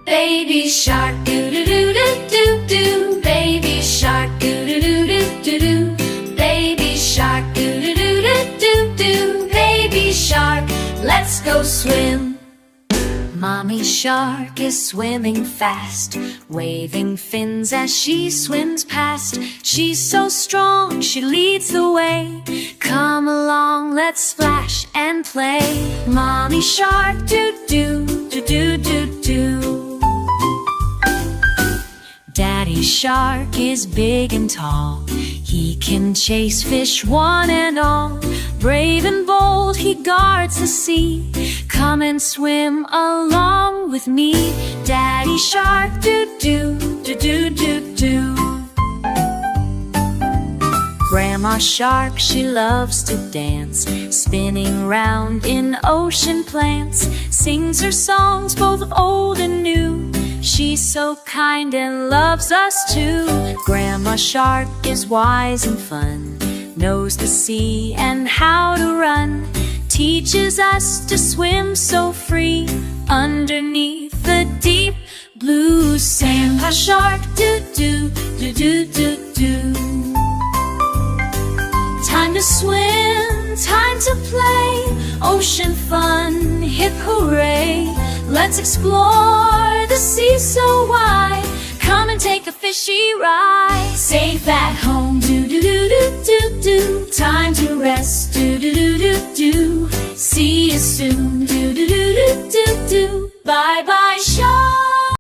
Baby shark, doo-doo-doo-doo-doo-doo. Baby shark, doo-doo-doo-doo-doo-doo. Baby shark, doo-doo-doo-doo-doo-doo. Baby shark, let's go swim. Mommy shark is swimming fast, waving fins as she swims past. She's so strong, she leads the way. Come along, let's splash and play. Mommy shark, doo-doo-doo-doo-doo-doo. Daddy shark is big and tall. He can chase fish one and all. Brave and bold, he guards the sea. Come and swim along with me. Daddy shark, doo-doo-doo-doo-doo-doo. Grandma shark, she loves to dance, spinning round in ocean plants. Sings her songs both old and new. She's so kind and loves us too. Grandma shark is wise and fun, knows the sea and how to run. Teaches us to swim so free underneath the deep blue sand. Grandpa shark, doo-doo-doo-doo-doo-doo. Time to swim, time to play. Ocean fun, hip hooray. Let's explore the sea so wide. Come and take a fishy ride. Safe at home, doo-doo-doo-doo-doo-doo. Time to rest, doo-doo-doo-doo-doo. See you soon, doo-doo-doo-doo-doo-doo. Bye-bye, shark.